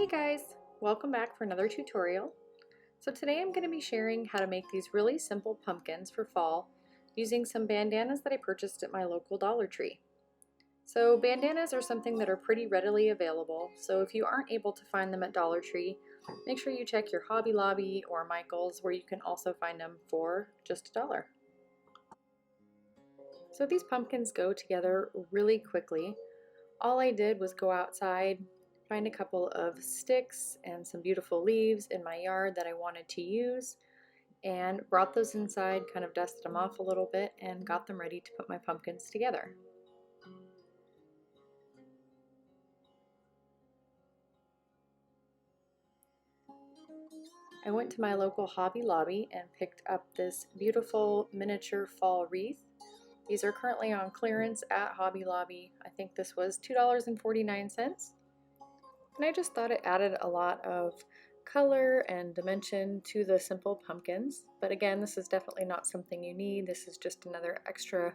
Hey guys, welcome back for another tutorial. So today I'm going to be sharing how to make these really simple pumpkins for fall using some bandanas that I purchased at my local Dollar Tree. So bandanas are something that are pretty readily available, so if you aren't able to find them at Dollar Tree, make sure you check your Hobby Lobby or Michael's where you can also find them for just $1. So these pumpkins go together really quickly. All I did was go outside, find a couple of sticks and some beautiful leaves in my yard that I wanted to use, and brought those inside, kind of dusted them off a little bit, and got them ready to put my pumpkins together. I went to my local Hobby Lobby and picked up this beautiful miniature fall wreath. These are currently on clearance at Hobby Lobby. I think this was $2.49. And I just thought it added a lot of color and dimension to the simple pumpkins. But again, this is definitely not something you need. This is just another extra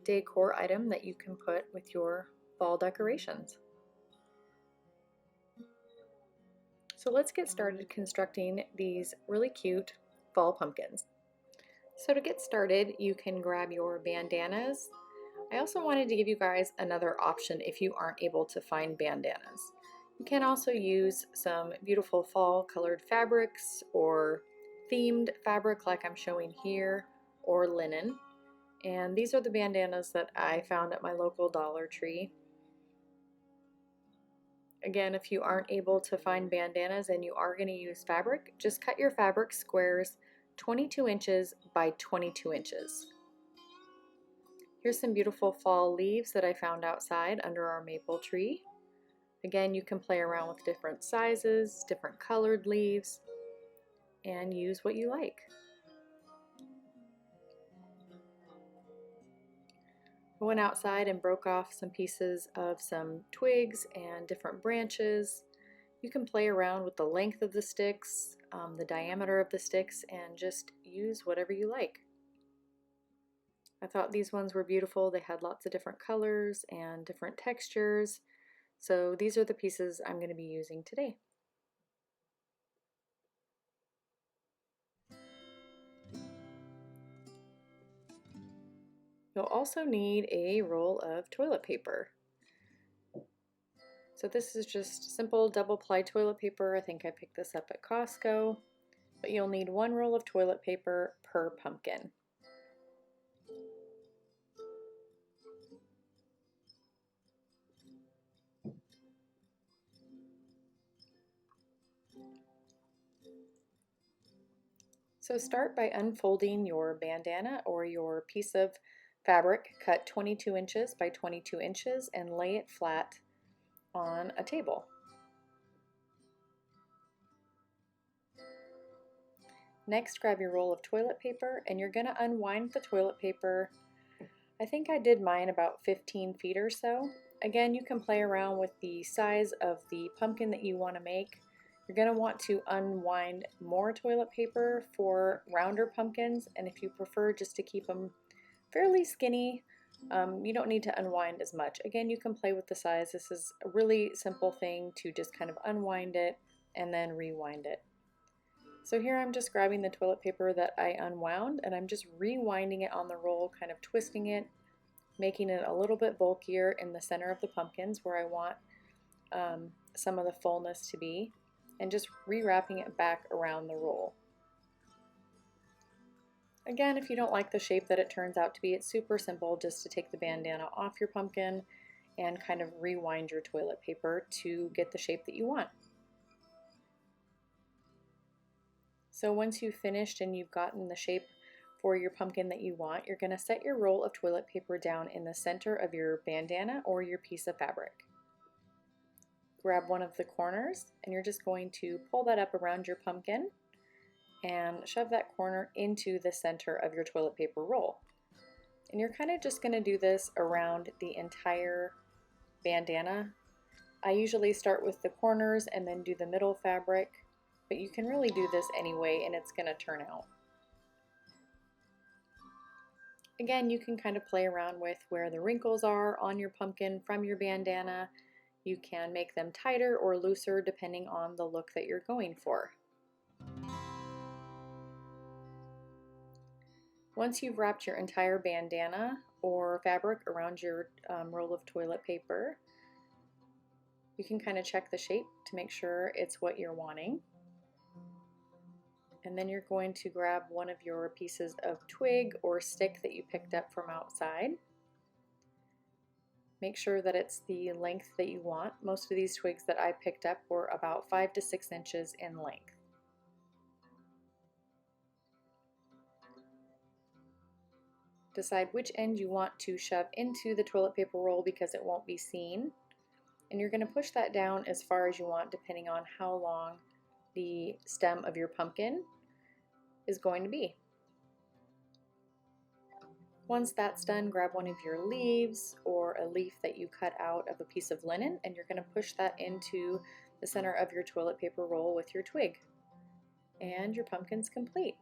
decor item that you can put with your fall decorations. So let's get started constructing these really cute fall pumpkins. So to get started, you can grab your bandanas. I also wanted to give you guys another option if you aren't able to find bandanas. You can also use some beautiful fall colored fabrics or themed fabric like I'm showing here, or linen. And these are the bandanas that I found at my local Dollar Tree. Again, if you aren't able to find bandanas and you are going to use fabric, just cut your fabric squares 22 inches by 22 inches. Here's some beautiful fall leaves that I found outside under our maple tree. Again, you can play around with different sizes, different colored leaves, and use what you like. I went outside and broke off some pieces of some twigs and different branches. You can play around with the length of the sticks, the diameter of the sticks, and just use whatever you like. I thought these ones were beautiful. They had lots of different colors and different textures. So these are the pieces I'm going to be using today. You'll also need a roll of toilet paper. So this is just simple double ply toilet paper. I think I picked this up at Costco. But you'll need one roll of toilet paper per pumpkin. So start by unfolding your bandana or your piece of fabric cut 22 inches by 22 inches and lay it flat on a table. Next, grab your roll of toilet paper and you're going to unwind the toilet paper. I think I did mine about 15 feet or so. Again, you can play around with the size of the pumpkin that you want to make. You're going to want to unwind more toilet paper for rounder pumpkins, and if you prefer just to keep them fairly skinny, you don't need to unwind as much. Again, you can play with the size. This is a really simple thing to just kind of unwind it and then rewind it. So here I'm just grabbing the toilet paper that I unwound and I'm just rewinding it on the roll, kind of twisting it, making it a little bit bulkier in the center of the pumpkins where I want some of the fullness to be, and just rewrapping it back around the roll. Again, if you don't like the shape that it turns out to be, it's super simple just to take the bandana off your pumpkin and kind of rewind your toilet paper to get the shape that you want. So once you've finished and you've gotten the shape for your pumpkin that you want, you're going to set your roll of toilet paper down in the center of your bandana or your piece of fabric. Grab one of the corners and you're just going to pull that up around your pumpkin and shove that corner into the center of your toilet paper roll. And you're kind of just going to do this around the entire bandana. I usually start with the corners and then do the middle fabric, but you can really do this anyway and it's going to turn out. Again, you can kind of play around with where the wrinkles are on your pumpkin from your bandana. You can make them tighter or looser depending on the look that you're going for. Once you've wrapped your entire bandana or fabric around your roll of toilet paper, you can kind of check the shape to make sure it's what you're wanting. And then you're going to grab one of your pieces of twig or stick that you picked up from outside. Make sure that it's the length that you want. Most of these twigs that I picked up were about 5 to 6 inches in length. Decide which end you want to shove into the toilet paper roll because it won't be seen. And you're going to push that down as far as you want depending on how long the stem of your pumpkin is going to be. Once that's done, grab one of your leaves or a leaf that you cut out of a piece of linen, and you're going to push that into the center of your toilet paper roll with your twig. And your pumpkin's complete.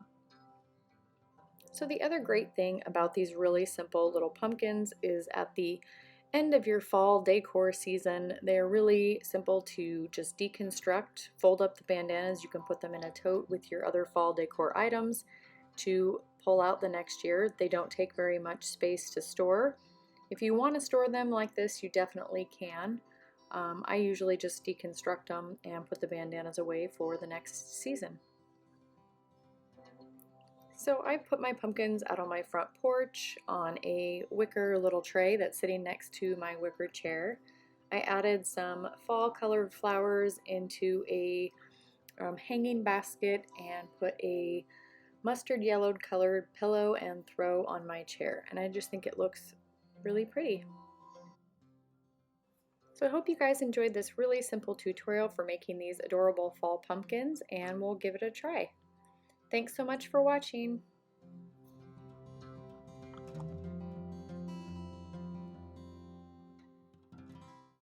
So the other great thing about these really simple little pumpkins is at the end of your fall decor season, they're really simple to just deconstruct. Fold up the bandanas, you can put them in a tote with your other fall decor items to pull out the next year. They don't take very much space to store. If you want to store them like this, you definitely can. I usually just deconstruct them and put the bandanas away for the next season. So I put my pumpkins out on my front porch on a wicker little tray that's sitting next to my wicker chair. I added some fall colored flowers into a hanging basket and put a mustard yellowed colored pillow and throw on my chair, and I just think it looks really pretty. So I hope you guys enjoyed this really simple tutorial for making these adorable fall pumpkins, and we'll give it a try. Thanks so much for watching.